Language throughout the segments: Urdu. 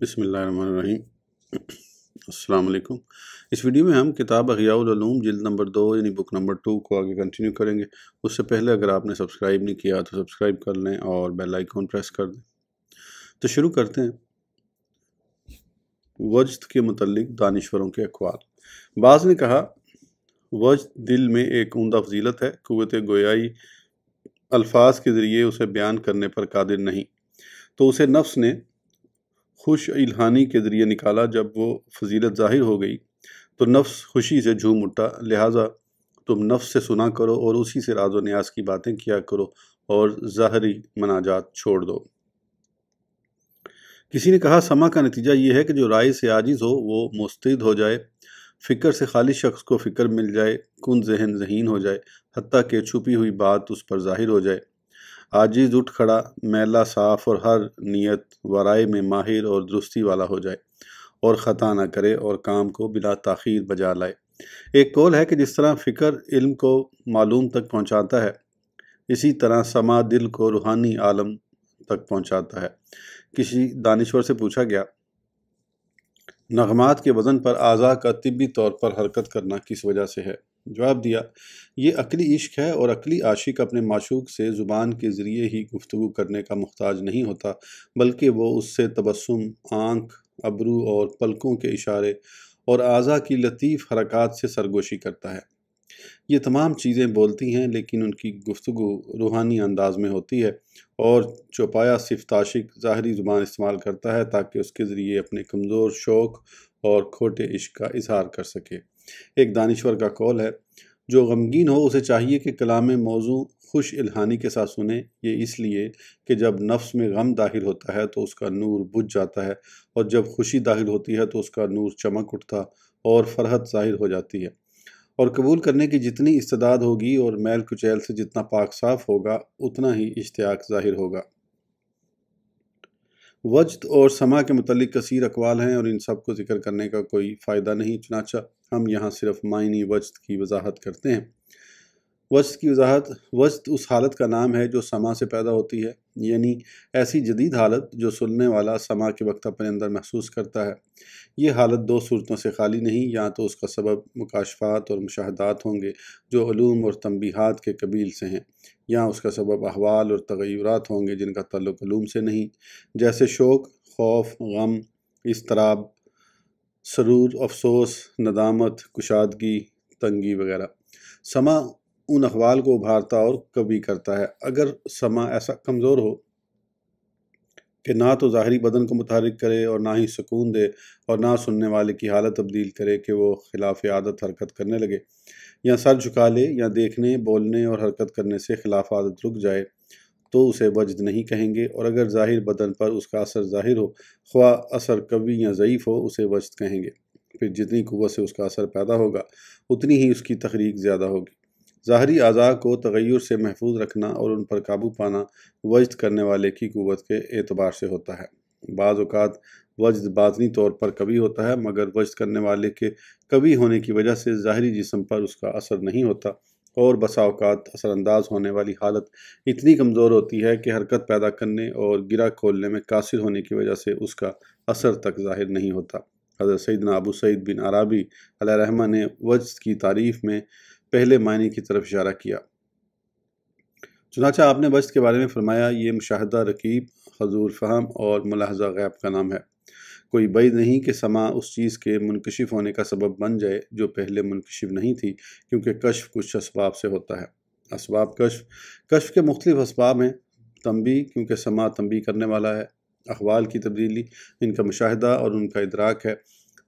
بسم اللہ الرحمن الرحیم۔ السلام علیکم۔ اس ویڈیو میں ہم کتاب احیاء العلوم جلد نمبر 2 یعنی بک نمبر 2 کو آگے کنٹینیو کریں گے۔ اس سے پہلے اگر آپ نے سبسکرائب نہیں کیا تو سبسکرائب کر لیں اور بیل آئیکن پریس کر دیں۔ تو شروع کرتے ہیں۔ وجد کے متعلق دانشوروں کے اقوال۔ بعض نے کہا وجد دل میں ایک عمدہ فضیلت ہے، قوت گویائی الفاظ کے ذریعے اسے بیان کرنے پر قادر نہیں، تو اسے نفس نے خوش الہانی کے ذریعے نکالا۔ جب وہ فضیلت ظاہر ہو گئی تو نفس خوشی سے جھوم اٹھا، لہٰذا تم نفس سے سنا کرو اور اسی سے راز و نیاز کی باتیں کیا کرو اور ظاہری مناجات چھوڑ دو۔ کسی نے کہا سمع کا نتیجہ یہ ہے کہ جو رائے سے عاجز ہو وہ مستعد ہو جائے، فکر سے خالی شخص کو فکر مل جائے، کن ذہن ذہین ہو جائے، حتیٰ کہ چھپی ہوئی بات اس پر ظاہر ہو جائے، عاجز اٹھ کھڑا، میلہ صاف اور ہر نیت و رائے میں ماہر اور درستی والا ہو جائے، اور خطا نہ کرے اور کام کو بلا تاخیر بجا لائے۔ ایک قول ہے کہ جس طرح فکر علم کو معلوم تک پہنچاتا ہے، اسی طرح سمع دل کو روحانی عالم تک پہنچاتا ہے۔ کسی دانشور سے پوچھا گیا نغمات کے وزن پر اعضاء کا طبی طور پر حرکت کرنا کس وجہ سے ہے؟ جواب دیا یہ عقلی عشق ہے، اور عقلی عاشق اپنے معشوق سے زبان کے ذریعے ہی گفتگو کرنے کا محتاج نہیں ہوتا، بلکہ وہ اس سے تبسم، آنکھ، ابرو اور پلکوں کے اشارے اور اعضاء کی لطیف حرکات سے سرگوشی کرتا ہے۔ یہ تمام چیزیں بولتی ہیں، لیکن ان کی گفتگو روحانی انداز میں ہوتی ہے، اور چوپایا صفت عاشق ظاہری زبان استعمال کرتا ہے تاکہ اس کے ذریعے اپنے کمزور شوق اور کھوٹے عشق کا اظہار کر سکے۔ ایک دانشور کا قول ہے جو غمگین ہو اسے چاہیے کہ کلام موزوں خوش الہانی کے ساتھ سنے، یہ اس لیے کہ جب نفس میں غم داخل ہوتا ہے تو اس کا نور بجھ جاتا ہے، اور جب خوشی داخل ہوتی ہے تو اس کا نور چمک اٹھتا اور فرحت ظاہر ہو جاتی ہے، اور قبول کرنے کی جتنی استعداد ہوگی اور میل کچیل سے جتنا پاک صاف ہوگا اتنا ہی اشتیاق ظاہر ہوگا۔ وجد اور سمع کے متعلق کثیر اقوال ہیں، اور ان سب کو ذکر کرنے کا کوئی فائدہ نہیں، چنانچہ ہم یہاں صرف معنی وجد کی وضاحت کرتے ہیں۔ وجد کی وضاحت۔ وجد اس حالت کا نام ہے جو سمع سے پیدا ہوتی ہے، یعنی ایسی جدید حالت جو سننے والا سمع کے وقت اپنے اندر محسوس کرتا ہے۔ یہ حالت دو صورتوں سے خالی نہیں، یا تو اس کا سبب مکاشفات اور مشاہدات ہوں گے جو علوم اور تنبیہات کے قبیل سے ہیں، یا اس کا سبب احوال اور تغیرات ہوں گے جن کا تعلق علوم سے نہیں، جیسے شوق، خوف، غم، اضطراب، سرور، افسوس، ندامت، کشادگی، تنگی وغیرہ۔ سمع ان احوال کو ابھارتا اور قوی کرتا ہے۔ اگر سمع ایسا کمزور ہو کہ نہ تو ظاہری بدن کو متحرک کرے اور نہ ہی سکون دے، اور نہ سننے والے کی حالت تبدیل کرے کہ وہ خلاف عادت حرکت کرنے لگے، یا سر جھکا لے، یا دیکھنے، بولنے اور حرکت کرنے سے خلاف عادت رک جائے، تو اسے وجد نہیں کہیں گے، اور اگر ظاہر بدن پر اس کا اثر ظاہر ہو، خواہ اثر قوی یا ضعیف ہو، اسے وجد کہیں گے۔ پھر جتنی قوت سے اس کا اثر پیدا ہوگا اتنی ہی اس کی تحریک زیادہ ہوگی۔ ظاہری اعضاء کو تغیر سے محفوظ رکھنا اور ان پر قابو پانا وجد کرنے والے کی قوت کے اعتبار سے ہوتا ہے۔ بعض اوقات وجد باطنی طور پر قوی ہوتا ہے، مگر وجد کرنے والے کے قوی ہونے کی وجہ سے ظاہری جسم پر اس کا اثر نہیں ہوتا، اور بسا اوقات اثر انداز ہونے والی حالت اتنی کمزور ہوتی ہے کہ حرکت پیدا کرنے اور گرہ کھولنے میں قاصر ہونے کی وجہ سے اس کا اثر تک ظاہر نہیں ہوتا۔ حضرت سیدنا ابو سعید بن عرابی علیہ رحمہ نے وجد کی تعریف میں پہلے معنی کی طرف اشارہ کیا۔ چنانچہ آپ نے وجد کے بارے میں فرمایا یہ مشاہدہ رقیب، حضور فہم اور ملاحظہ غیب کا نام ہے۔ کوئی بعید نہیں کہ سمع اس چیز کے منکشف ہونے کا سبب بن جائے جو پہلے منکشف نہیں تھی، کیونکہ کشف کچھ اسباب سے ہوتا ہے۔ اسباب کشف کے مختلف اسباب ہیں۔ تنبیہ، کیونکہ سمع تنبیہ کرنے والا ہے۔ احوال کی تبدیلی، ان کا مشاہدہ اور ان کا ادراک ہے۔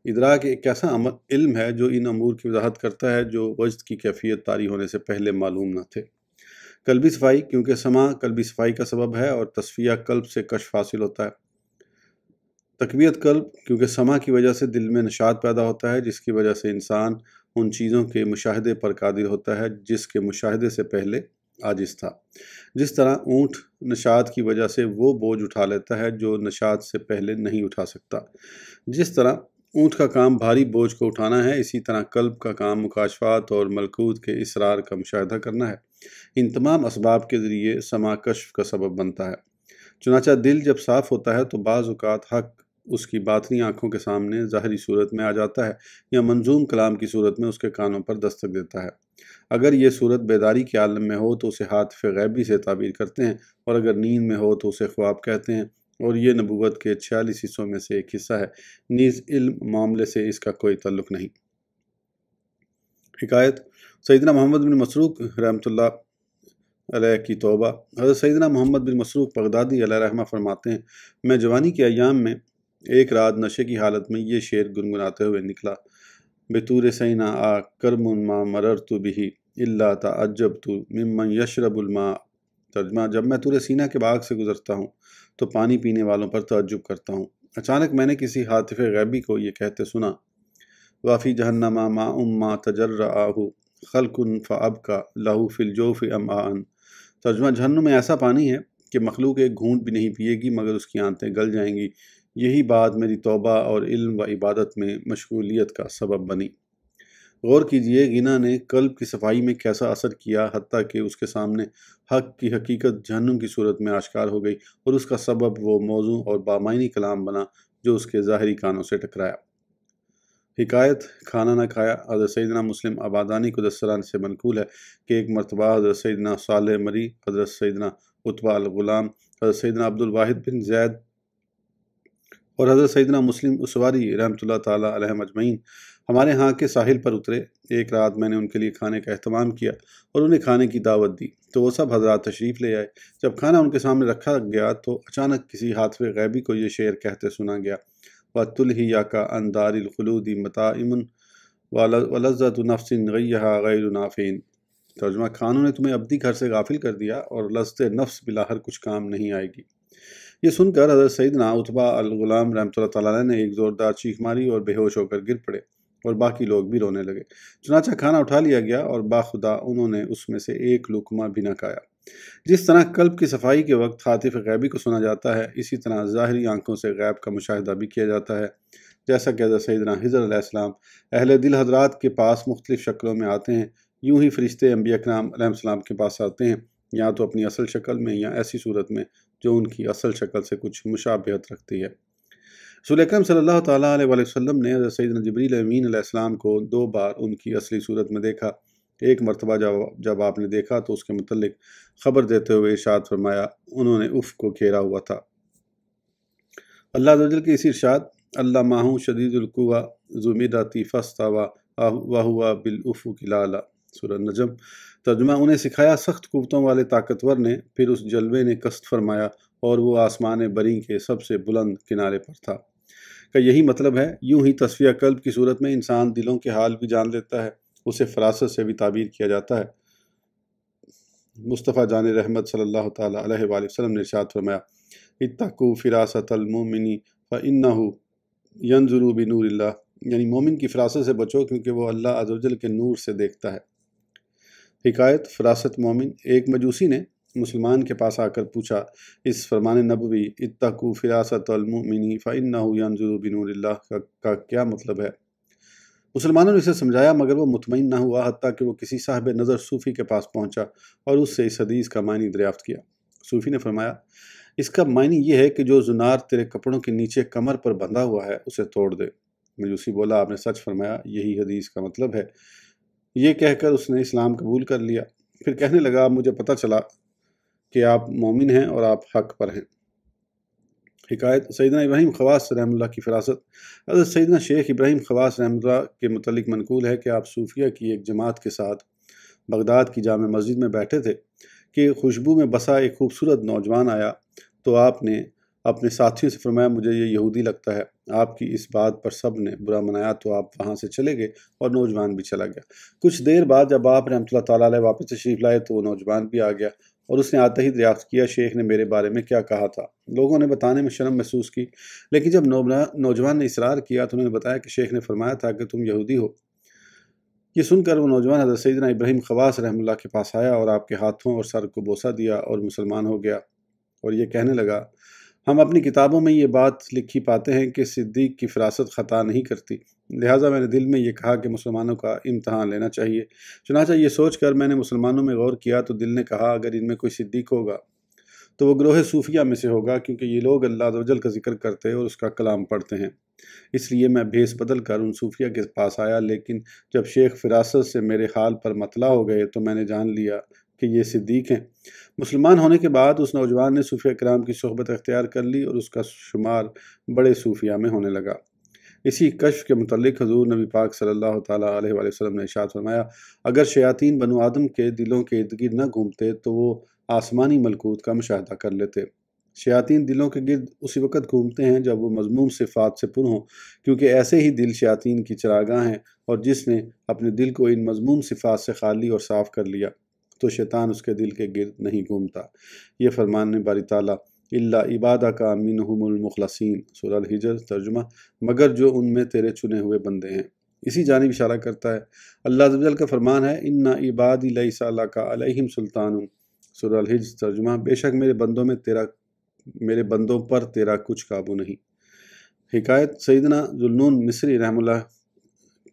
ادراک ایک ایسا علم ہے جو ان امور کی وضاحت کرتا ہے جو وجد کی کیفیت طاری ہونے سے پہلے معلوم نہ تھے۔ قلبی صفائی، کیونکہ سمع قلبی صفائی کا سبب ہے، اور تصفیہ قلب سے کشف حاصل ہوتا ہے۔ تقویت قلب، کیونکہ سمع کی وجہ سے دل میں نشاط پیدا ہوتا ہے، جس کی وجہ سے انسان ان چیزوں کے مشاہدے پر قادر ہوتا ہے جس کے مشاہدے سے پہلے عاجز تھا۔ جس طرح اونٹ نشاط کی وجہ سے وہ بوجھ اٹھا لیتا ہے جو نشاط سے پہلے نہیں اٹھا سکتا۔ جس طرح اونٹ کا کام بھاری بوجھ کو اٹھانا ہے، اسی طرح قلب کا کام مکاشفات اور ملکوت کے اسرار کا مشاہدہ کرنا ہے۔ ان تمام اسباب کے ذریعے سمع کشف کا سبب بنتا ہے۔ چنانچہ دل جب صاف ہوتا ہے تو بعض اوقات حق اس کی باطنی آنکھوں کے سامنے ظاہری صورت میں آ جاتا ہے یا منظوم کلام کی صورت میں اس کے کانوں پر دستک دیتا ہے۔ اگر یہ صورت بیداری کے عالم میں ہو تو اسے حاطف غیبی سے تعبیر کرتے ہیں، اور اگر نیند میں ہو تو اسے خواب کہتے ہیں، اور یہ نبوت کے 46 حصوں میں سے ایک حصہ ہے، نیز علم معاملے سے اس کا کوئی تعلق نہیں۔ حکایت سیدنا محمد بن مسروق رحمۃ اللہ علیہ کی توبہ۔ حضرت سیدنا محمد بن مسروق بغدادی علیہ رحمہ فرماتے ہیں، میں جوانی کے ایام میں ایک رات نشے کی حالت میں یہ شعر گنگناتے ہوئے نکلا: بطور سینا آ کرم ما مررت به الا تعجبت ممن یشرب الماء۔ ترجمہ: جب میں طور سینا کے باغ سے گزرتا ہوں تو پانی پینے والوں پر تعجب کرتا ہوں۔ اچانک میں نے کسی حاطف غیبی کو یہ کہتے سنا: وافی جہنم ماء ما تجرعہ خلق فابقى له فی الجوف امعاء۔ ترجمہ: جہنم میں ایسا پانی ہے کہ مخلوق ایک گھونٹ بھی نہیں پیے گی مگر اس کی آنتیں گل جائیں گی۔ یہی بات میری توبہ اور علم و عبادت میں مشغولیت کا سبب بنی۔ غور کیجئے غنا نے قلب کی صفائی میں کیسا اثر کیا، حتیٰ کہ اس کے سامنے حق کی حقیقت جہنم کی صورت میں آشکار ہو گئی، اور اس کا سبب وہ موزوں اور بامعنی کلام بنا جو اس کے ظاہری کانوں سے ٹکرایا۔ حکایت کھانا نہ کھایا۔ حضرت سیدنا مسلم عبادانی قدس سران سے منقول ہے کہ ایک مرتبہ حضرت سیدنا صالح مری، حضرت سیدنا عتبہ الغلام، حضرت سیدنا عبد الواحد بن زید اور حضرت سیدنا مسلم اسواری رحمۃ اللہ تعالیٰ علیہ مجمعین ہمارے ہاں کے ساحل پر اترے۔ ایک رات میں نے ان کے لیے کھانے کا اہتمام کیا اور انہیں کھانے کی دعوت دی تو وہ سب حضرات تشریف لے آئے۔ جب کھانا ان کے سامنے رکھا گیا تو اچانک کسی حاطف غیبی کو یہ شعر کہتے سنا گیا: وَتُلْهِيَكَ عَنْ دَارِ الْخُلُودِ مَطَاعِمٌ وَلَذَّةُ نَفْسٍ غَيَّهَا غَيْرُ نَافِعٍ۔ ترجمہ: کھانوں نے تمہیں ابدی گھر سے غافل کر دیا اور لذت نفس بلاہر کچھ کام نہیں آئے گی۔ یہ سن کر حضرت سیدنا عتبہ الغلام رحمۃ اللہ تعالیٰ علیہ نے ایک زوردار چیخ ماری اور بے ہوش ہو کر گر پڑے، اور باقی لوگ بھی رونے لگے۔ چنانچہ کھانا اٹھا لیا گیا اور باخدا انہوں نے اس میں سے ایک لقمہ بھی نہ کھایا۔ جس طرح قلب کی صفائی کے وقت حاطف غیبی کو سنا جاتا ہے، اسی طرح ظاہری آنکھوں سے غیب کا مشاہدہ بھی کیا جاتا ہے۔ جیسا کہ حضرت سیدنا خضر علیہ السلام اہل دل حضرات کے پاس مختلف شکلوں میں آتے ہیں، یوں ہی فرشتے انبیاء کرام علیہ السلام کے پاس آتے ہیں، یا تو اپنی اصل شکل میں یا ایسی صورت میں جو ان کی اصل شکل سے کچھ مشابہت رکھتی ہے۔ رسول اکرم صلی اللہ تعالیٰ علیہ وسلم نے حضرت سیدنا جبریل امین علیہ السلام کو 2 بار ان کی اصلی صورت میں دیکھا۔ ایک مرتبہ جب آپ نے دیکھا تو اس کے متعلق خبر دیتے ہوئے ارشاد فرمایا: انہوں نے افق کو گھیرا ہوا تھا۔ اللہ عز و جل کے اسی ارشاد: اللہ ماہو شدید القویٰ ذو مرۃ فاستویٰ وہو بالافق الاعلیٰ، سورہ نجم۔ ترجمہ: انہیں سکھایا سخت قوتوں والے طاقتور نے، پھر اس جلوے نے قصد فرمایا اور وہ آسمان بری کے سب سے بلند کنارے پر تھا۔ کا یہی مطلب ہے۔ یوں ہی تصفیہ قلب کی صورت میں انسان دلوں کے حال بھی جان لیتا ہے، اسے فراست سے بھی تعبیر کیا جاتا ہے۔ مصطفیٰ جان رحمت صلی اللہ تعالیٰ علیہ وآلہ وسلم نے ارشاد فرمایا: اتقوا فراست المؤمن فإنہ ینظر بنور اللہ، یعنی مومن کی فراست سے بچو کیونکہ وہ اللہ عز و جل کے نور سے دیکھتا ہے۔ حکایت فراست مومن۔ ایک مجوسی نے مسلمان کے پاس آ کر پوچھا: اس فرمان نبوی اتقوا فراست المؤمن فإنہ ینظر بنور اللہ کا کیا مطلب ہے؟ مسلمانوں نے اسے سمجھایا مگر وہ مطمئن نہ ہوا، حتیٰ کہ وہ کسی صاحب نظر صوفی کے پاس پہنچا اور اس سے اس حدیث کا معنی دریافت کیا۔ صوفی نے فرمایا: اس کا معنی یہ ہے کہ جو زنار تیرے کپڑوں کے نیچے کمر پر بندھا ہوا ہے اسے توڑ دے۔ مجوسی بولا: آپ نے سچ فرمایا، یہی حدیث کا مطلب ہے۔ یہ کہہ کر اس نے اسلام قبول کر لیا۔ پھر کہنے لگا: مجھے پتہ چلا کہ آپ مومن ہیں اور آپ حق پر ہیں۔ حکایت سیدنا ابراہیم خواص رحمہ اللہ کی فراست۔ حضرت سیدنا شیخ ابراہیم خواص رحمہ اللہ کے متعلق منقول ہے کہ آپ صوفیہ کی ایک جماعت کے ساتھ بغداد کی جامع مسجد میں بیٹھے تھے کہ خوشبو میں بسا ایک خوبصورت نوجوان آیا تو آپ نے اپنے ساتھیوں سے فرمایا: مجھے یہ یہودی لگتا ہے۔ آپ کی اس بات پر سب نے برا منایا تو آپ وہاں سے چلے گئے اور نوجوان بھی چلا گیا۔ کچھ دیر بعد جب آپ رحمۃ اللہ تعالیٰ علیہ واپس تشریف لائے تو وہ نوجوان بھی آ گیا اور اس نے آتے ہی دریافت کیا: شیخ نے میرے بارے میں کیا کہا تھا؟ لوگوں نے بتانے میں شرم محسوس کی، لیکن جب نوجوان نے اصرار کیا تو انہوں نے بتایا کہ شیخ نے فرمایا تھا کہ تم یہودی ہو۔ یہ سن کر وہ نوجوان حضرت سیدنا ابراہیم خواص رحمہ اللہ کے پاس آیا اور آپ کے ہاتھوں اور سر کو بوسہ دیا اور مسلمان ہو گیا، اور یہ کہنے لگا: ہم اپنی کتابوں میں یہ بات لکھی پاتے ہیں کہ صدیق کی فراست خطا نہیں کرتی، لہٰذا میں نے دل میں یہ کہا کہ مسلمانوں کا امتحان لینا چاہیے۔ چنانچہ یہ سوچ کر میں نے مسلمانوں میں غور کیا تو دل نے کہا: اگر ان میں کوئی صدیق ہوگا تو وہ گروہ صوفیہ میں سے ہوگا، کیونکہ یہ لوگ اللہ عز و جل کا ذکر کرتے اور اس کا کلام پڑھتے ہیں۔ اس لیے میں بھیس بدل کر ان صوفیہ کے پاس آیا، لیکن جب شیخ فراست سے میرے حال پر مطلع ہو گئے تو میں نے جان لیا کہ یہ صدیق ہیں۔ مسلمان ہونے کے بعد اس نوجوان نے صوفیہ کرام کی صحبت اختیار کر لی اور اس کا شمار بڑے صوفیہ میں ہونے لگا۔ اسی کشف کے متعلق حضور نبی پاک صلی اللہ تعالیٰ علیہ وآلہ وسلم نے ارشاد فرمایا، اگر شیاطین بنو آدم کے دلوں کے ارد گرد نہ گھومتے تو وہ آسمانی ملکوت کا مشاہدہ کر لیتے۔ شیاطین دلوں کے گرد اسی وقت گھومتے ہیں جب وہ مذموم صفات سے پر ہوں، کیونکہ ایسے ہی دل شیاطین کی چراگاہ ہیں، اور جس نے اپنے دل کو ان مذموم صفات سے خالی اور صاف کر لیا تو شیطان اس کے دل کے گرد نہیں گھومتا۔ یہ فرمان باری تعالیٰ اللہ عبادک منہم المخلصین، سورہ الحجر، ترجمہ مگر جو ان میں تیرے چنے ہوئے بندے ہیں، اسی جانب اشارہ کرتا ہے۔ اللہ عز و جل کا فرمان ہے ان عبادی لیس لک علیہم سلطان، سورہ الحجر، ترجمہ بے شک میرے بندوں پر تیرا کچھ قابو نہیں۔ حکایت سیدنا ذوالنون مصری رحمہ اللہ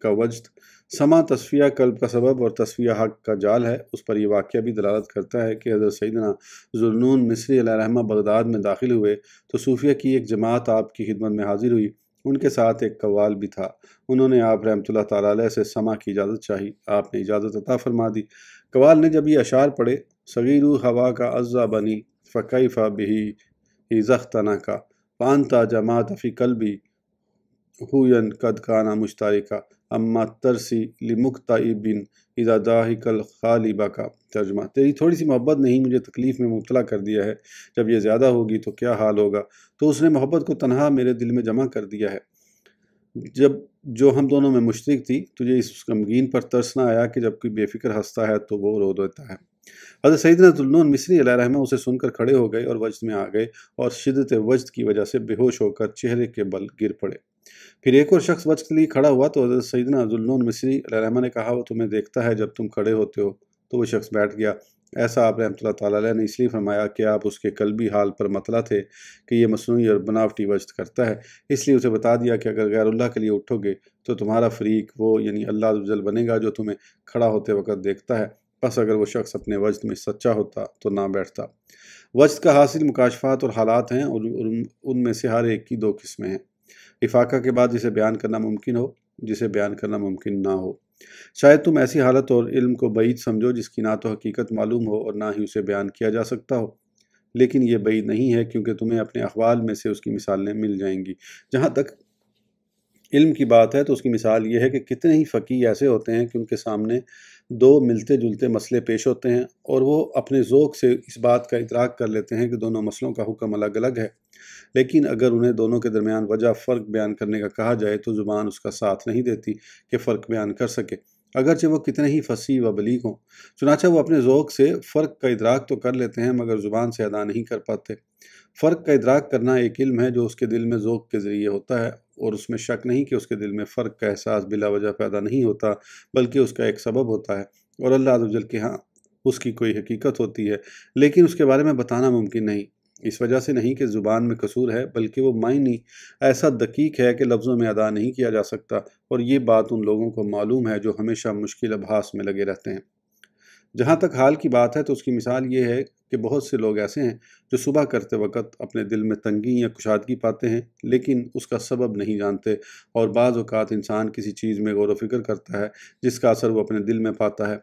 کا وجد، سما تصفیہ قلب کا سبب اور تصفیہ حق کا جال ہے۔ اس پر یہ واقعہ بھی دلالت کرتا ہے کہ حضرت سیدنا ذوالنون مصری علیہ رحمہ بغداد میں داخل ہوئے تو صوفیہ کی ایک جماعت آپ کی خدمت میں حاضر ہوئی۔ ان کے ساتھ ایک قوال بھی تھا۔ انہوں نے آپ رحمۃ اللہ تعالیٰ علیہ سے سما کی اجازت چاہی، آپ نے اجازت عطا فرما دی۔ قوال نے جب یہ اشعار پڑھے، صغیرو ہوا کا عزا بنی فکیف بہی زختنا کا وانت جماعت فی قلبی ہوین قد کانا مشترکا اما ترسی لمکتئب اذا داہک الغالب کا، ترجمہ تیری تھوڑی سی محبت نے ہی مجھے تکلیف میں مبتلا کر دیا ہے، جب یہ زیادہ ہوگی تو کیا حال ہوگا۔ تو اس نے محبت کو تنہا میرے دل میں جمع کر دیا ہے، جو ہم دونوں میں مشترک تھی۔ تجھے اس غمگین پر ترس نہ آیا کہ جب کوئی بے فکر ہنستا ہے تو وہ رو دیتا ہے۔ حضرت سیدنا ذوالنون مصری علیہ رحمہ اسے سن کر کھڑے ہو گئے اور وجد میں آ گئے، اور شدت وجد کی وجہ سے بے ہوش ہو کر چہرے کے بل گر پڑے۔ پھر ایک اور شخص وجد کے لیے کھڑا ہوا تو حضرت سیدنا ذوالنون مصری علیہ رحمہ نے کہا، وہ تمہیں دیکھتا ہے جب تم کھڑے ہوتے ہو۔ تو وہ شخص بیٹھ گیا۔ ایسا آپ رحمۃ اللہ تعالیٰ علیہ نے اس لیے فرمایا کہ آپ اس کے قلبی حال پر مطلع تھے کہ یہ مصنوعی اور بناوٹی وجد کرتا ہے، اس لیے اسے بتا دیا کہ اگر غیر اللہ کے لیے اٹھو گے تو تمہارا فریق وہ یعنی اللہ عز و جل بنے گا جو تمہیں کھڑا ہوتے وقت دیکھتا ہے۔ بس اگر وہ شخص اپنے وجد میں سچا ہوتا تو نہ بیٹھتا۔ وجد کا حاصل مکاشفات اور حالات ہیں، اور ان میں سے ہر ایک کی دو قسمیں ہیں، افاقہ کے بعد جسے بیان کرنا ممکن ہو، جسے بیان کرنا ممکن نہ ہو۔ شاید تم ایسی حالت اور علم کو بعید سمجھو جس کی نہ تو حقیقت معلوم ہو اور نہ ہی اسے بیان کیا جا سکتا ہو، لیکن یہ بعید نہیں ہے، کیونکہ تمہیں اپنے احوال میں سے اس کی مثالیں مل جائیں گی۔ جہاں تک علم کی بات ہے تو اس کی مثال یہ ہے کہ کتنے ہی فقیہ ایسے ہوتے ہیں کہ ان کے سامنے دو ملتے جلتے مسئلے پیش ہوتے ہیں، اور وہ اپنے ذوق سے اس بات کا ادراک کر لیتے ہیں کہ دونوں مسئلوں کا حکم الگ الگ ہے، لیکن اگر انہیں دونوں کے درمیان وجہ فرق بیان کرنے کا کہا جائے تو زبان اس کا ساتھ نہیں دیتی کہ فرق بیان کر سکے، اگرچہ وہ کتنے ہی فصیح و بلیغ ہوں۔ چنانچہ وہ اپنے ذوق سے فرق کا ادراک تو کر لیتے ہیں مگر زبان سے ادا نہیں کر پاتے۔ فرق کا ادراک کرنا ایک علم ہے جو اس کے دل میں ذوق کے ذریعے ہوتا ہے، اور اس میں شک نہیں کہ اس کے دل میں فرق کا احساس بلا وجہ پیدا نہیں ہوتا، بلکہ اس کا ایک سبب ہوتا ہے، اور اللہ عز و جل کے ہاں اس کی کوئی حقیقت ہوتی ہے، لیکن اس کے بارے میں بتانا ممکن نہیں۔ اس وجہ سے نہیں کہ زبان میں قصور ہے، بلکہ وہ معنی ایسا دقیق ہے کہ لفظوں میں ادا نہیں کیا جا سکتا، اور یہ بات ان لوگوں کو معلوم ہے جو ہمیشہ مشکل ابحاث میں لگے رہتے ہیں۔ جہاں تک حال کی بات ہے تو اس کی مثال یہ ہے کہ بہت سے لوگ ایسے ہیں جو صبح کرتے وقت اپنے دل میں تنگی یا کشادگی پاتے ہیں، لیکن اس کا سبب نہیں جانتے، اور بعض اوقات انسان کسی چیز میں غور و فکر کرتا ہے جس کا اثر وہ اپنے دل میں پاتا ہے،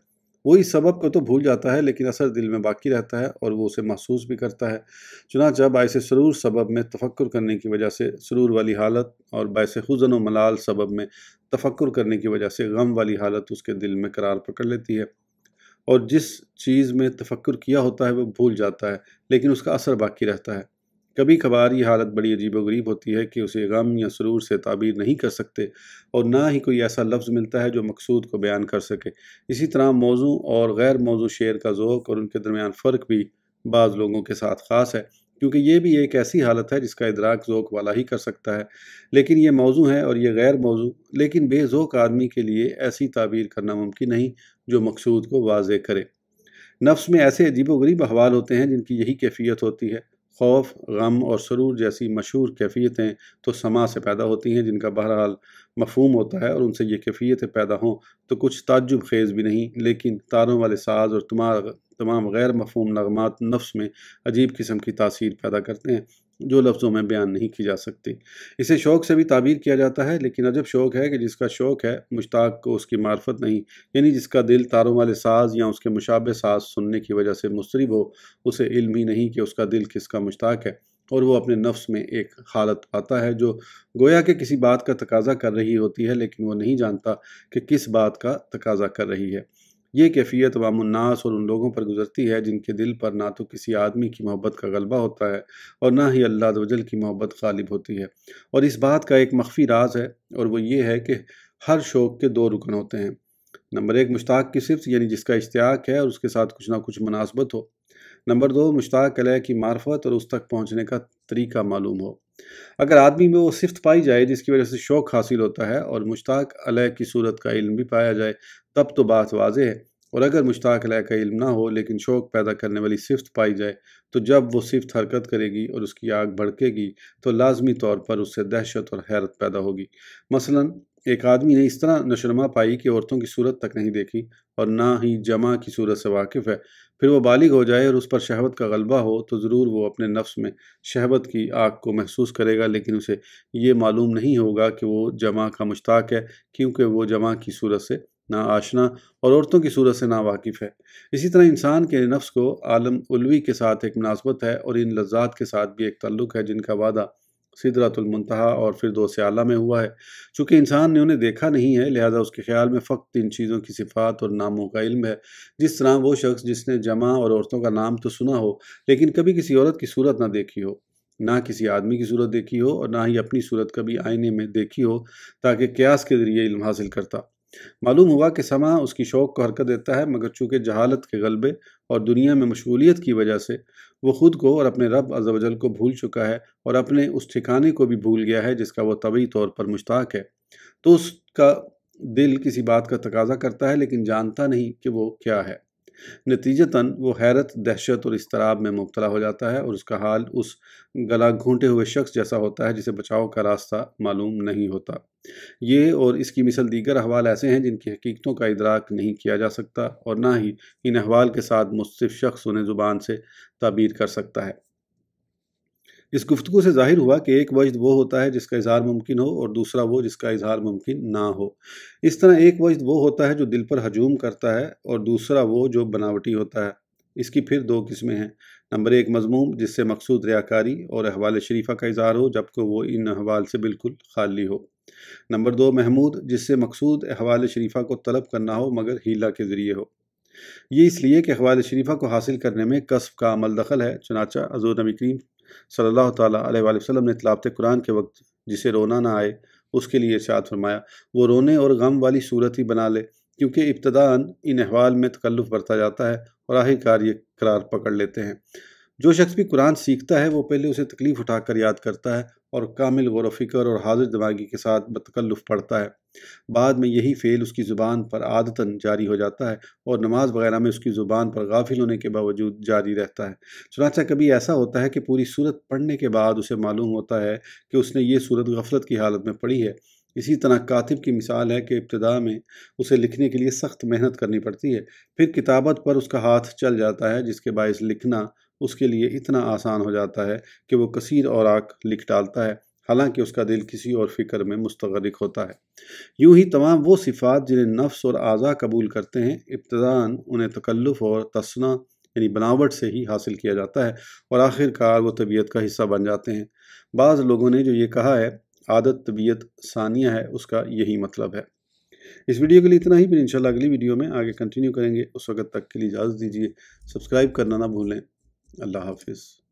وہی سبب کو تو بھول جاتا ہے لیکن اثر دل میں باقی رہتا ہے اور وہ اسے محسوس بھی کرتا ہے۔ چنانچہ باعث سرور سبب میں تفکر کرنے کی وجہ سے سرور والی حالت، اور باعث حزن و ملال سبب میں تفکر کرنے کی وجہ سے غم والی حالت اس کے دل میں قرار پکڑ لیتی ہے، اور جس چیز میں تفکر کیا ہوتا ہے وہ بھول جاتا ہے لیکن اس کا اثر باقی رہتا ہے۔ کبھی کبھار یہ حالت بڑی عجیب و غریب ہوتی ہے کہ اسے غم یا سرور سے تعبیر نہیں کر سکتے، اور نہ ہی کوئی ایسا لفظ ملتا ہے جو مقصود کو بیان کر سکے۔ اسی طرح موضوع اور غیر موضوع شعر کا ذوق اور ان کے درمیان فرق بھی بعض لوگوں کے ساتھ خاص ہے، کیونکہ یہ بھی ایک ایسی حالت ہے جس کا ادراک ذوق والا ہی کر سکتا ہے، لیکن یہ موضوع ہے اور یہ غیر موضوع، لیکن بے ذوق آدمی کے لیے ایسی تعبیر کرنا ممکن نہیں جو مقصود کو واضح کرے۔ نفس میں ایسے عجیب و غریب احوال ہوتے ہیں جن کی یہی کیفیت ہوتی ہے، خوف، غم اور سرور جیسی مشہور کیفیتیں تو سما سے پیدا ہوتی ہیں، جن کا بہرحال مفہوم ہوتا ہے، اور ان سے یہ کیفیتیں پیدا ہوں تو کچھ تعجب خیز بھی نہیں، لیکن تاروں والے ساز اور تمام غیر مفہوم نغمات نفس میں عجیب قسم کی تاثیر پیدا کرتے ہیں جو لفظوں میں بیان نہیں کی جا سکتی۔ اسے شوق سے بھی تعبیر کیا جاتا ہے، لیکن عجب شوق ہے کہ جس کا شوق ہے مشتاق کو اس کی معرفت نہیں، یعنی جس کا دل تاروں والے ساز یا اس کے مشابہ ساز سننے کی وجہ سے مضطرب ہو، اسے علم ہی نہیں کہ اس کا دل کس کا مشتاق ہے، اور وہ اپنے نفس میں ایک حالت پاتا ہے جو گویا کہ کسی بات کا تقاضا کر رہی ہوتی ہے، لیکن وہ نہیں جانتا کہ کس بات کا تقاضا کر رہی ہے۔ یہ کیفیت عوام الناس اور ان لوگوں پر گزرتی ہے جن کے دل پر نہ تو کسی آدمی کی محبت کا غلبہ ہوتا ہے اور نہ ہی اللہ عز و جل کی محبت غالب ہوتی ہے، اور اس بات کا ایک مخفی راز ہے، اور وہ یہ ہے کہ ہر شوق کے دو رکن ہوتے ہیں۔ نمبر 1 مشتاق کی صفت، یعنی جس کا اشتیاق ہے اور اس کے ساتھ کچھ نہ کچھ مناسبت ہو۔ نمبر 2 مشتاق علیہ کی معرفت اور اس تک پہنچنے کا طریقہ معلوم ہو۔ اگر آدمی میں وہ صفت پائی جائے جس کی وجہ سے شوق حاصل ہوتا ہے اور مشتاق علیہ کی صورت کا علم بھی پایا جائے، تب تو بات واضح ہے، اور اگر مشتاق علیہ کا علم نہ ہو لیکن شوق پیدا کرنے والی صفت پائی جائے تو جب وہ صفت حرکت کرے گی اور اس کی آگ بھڑکے گی تو لازمی طور پر اس سے دہشت اور حیرت پیدا ہوگی۔ مثلاً ایک آدمی نے اس طرح نشوونما پائی کہ عورتوں کی صورت تک نہیں دیکھی اور نہ ہی جمع کی صورت سے واقف ہے، پھر وہ بالغ ہو جائے اور اس پر شہوت کا غلبہ ہو تو ضرور وہ اپنے نفس میں شہوت کی آگ کو محسوس کرے گا، لیکن اسے یہ معلوم نہیں ہوگا کہ وہ جمع کا مشتاق ہے، کیونکہ وہ جمع کی صورت سے نا آشنا اور عورتوں کی صورت سے نا واقف ہے۔ اسی طرح انسان کے نفس کو عالم علوی کے ساتھ ایک مناسبت ہے اور ان لذات کے ساتھ بھی ایک تعلق ہے جن کا وعدہ سدرۃ المنتہا اور فردوس اعلیٰ میں ہوا ہے۔ چونکہ انسان نے انہیں دیکھا نہیں ہے، لہذا اس کے خیال میں فقط ان چیزوں کی صفات اور ناموں کا علم ہے، جس طرح وہ شخص جس نے جمع اور عورتوں کا نام تو سنا ہو لیکن کبھی کسی عورت کی صورت نہ دیکھی ہو، نہ کسی آدمی کی صورت دیکھی ہو اور نہ ہی اپنی صورت کبھی آئینے میں دیکھی ہو، تاکہ قیاس کے ذریعے علم حاصل کرتا۔ معلوم ہوا کہ سما اس کی شوق کو حرکت دیتا ہے، مگر چونکہ جہالت کے غلبے اور دنیا میں مشغولیت کی وجہ سے وہ خود کو اور اپنے رب عز و جل کو بھول چکا ہے اور اپنے اس ٹھکانے کو بھی بھول گیا ہے جس کا وہ طبعی طور پر مشتاق ہے، تو اس کا دل کسی بات کا تقاضا کرتا ہے لیکن جانتا نہیں کہ وہ کیا ہے۔ نتیجتاً وہ حیرت، دہشت اور اضطراب میں مبتلا ہو جاتا ہے اور اس کا حال اس گلا گھونٹے ہوئے شخص جیسا ہوتا ہے جسے بچاؤ کا راستہ معلوم نہیں ہوتا۔ یہ اور اس کی مثل دیگر احوال ایسے ہیں جن کی حقیقتوں کا ادراک نہیں کیا جا سکتا اور نہ ہی ان احوال کے ساتھ متصف شخص انہیں زبان سے تعبیر کر سکتا ہے۔ اس گفتگو سے ظاہر ہوا کہ ایک وجد وہ ہوتا ہے جس کا اظہار ممکن ہو اور دوسرا وہ جس کا اظہار ممکن نہ ہو۔ اس طرح ایک وجد وہ ہوتا ہے جو دل پر ہجوم کرتا ہے اور دوسرا وہ جو بناوٹی ہوتا ہے۔ اس کی پھر دو قسمیں ہیں۔ نمبر 1 مذموم، جس سے مقصود ریاکاری اور احوال شریفہ کا اظہار ہو جبکہ وہ ان احوال سے بالکل خالی ہو۔ نمبر 2 محمود، جس سے مقصود احوال شریفہ کو طلب کرنا ہو مگر حیلہ کے ذریعے ہو۔ یہ اس لیے کہ احوال شریفہ کو حاصل کرنے میں کسب کا عمل دخل ہے، چنانچہ حضور نبی کریم صلی اللہ تعالیٰ علیہ وآلہ وسلم نے تلاوت قرآن کے وقت جسے رونا نہ آئے اس کے لیے ارشاد فرمایا وہ رونے اور غم والی صورت ہی بنا لے، کیونکہ ابتداءً ان احوال میں تکلف برتا جاتا ہے اور آخرکار یہ قرار پکڑ لیتے ہیں۔ جو شخص بھی قرآن سیکھتا ہے وہ پہلے اسے تکلیف اٹھا کر یاد کرتا ہے اور کامل غور و فکر اور حاضر دماغی کے ساتھ بتکلف پڑھتا ہے، بعد میں یہی فعل اس کی زبان پر عادتاً جاری ہو جاتا ہے اور نماز وغیرہ میں اس کی زبان پر غافل ہونے کے باوجود جاری رہتا ہے۔ چنانچہ کبھی ایسا ہوتا ہے کہ پوری سورت پڑھنے کے بعد اسے معلوم ہوتا ہے کہ اس نے یہ سورت غفلت کی حالت میں پڑھی ہے۔ اسی طرح کاتب کی مثال ہے کہ ابتداء میں اسے لکھنے کے لیے سخت محنت کرنی پڑتی ہے، پھر کتابت پر اس کا ہاتھ چل جاتا ہے جس کے باعث لکھنا اس کے لیے اتنا آسان ہو جاتا ہے کہ وہ کثیر اوراق لکھ ڈالتا ہے، حالانکہ اس کا دل کسی اور فکر میں مستغرق ہوتا ہے۔ یوں ہی تمام وہ صفات جنہیں نفس اور اعضاء قبول کرتے ہیں ابتداءً انہیں تکلف اور تصنع یعنی بناوٹ سے ہی حاصل کیا جاتا ہے اور آخر کار وہ طبیعت کا حصہ بن جاتے ہیں۔ بعض لوگوں نے جو یہ کہا ہے عادت طبیعت ثانیہ ہے، اس کا یہی مطلب ہے۔ اس ویڈیو کے لیے اتنا ہی، پھر انشاءاللہ اگلی ویڈیو میں آگے کنٹینیو کریں گے۔ اس وقت تک کے لیے اجازت دیجیے، سبسکرائب کرنا نہ بھولیں۔ اللہ حافظ۔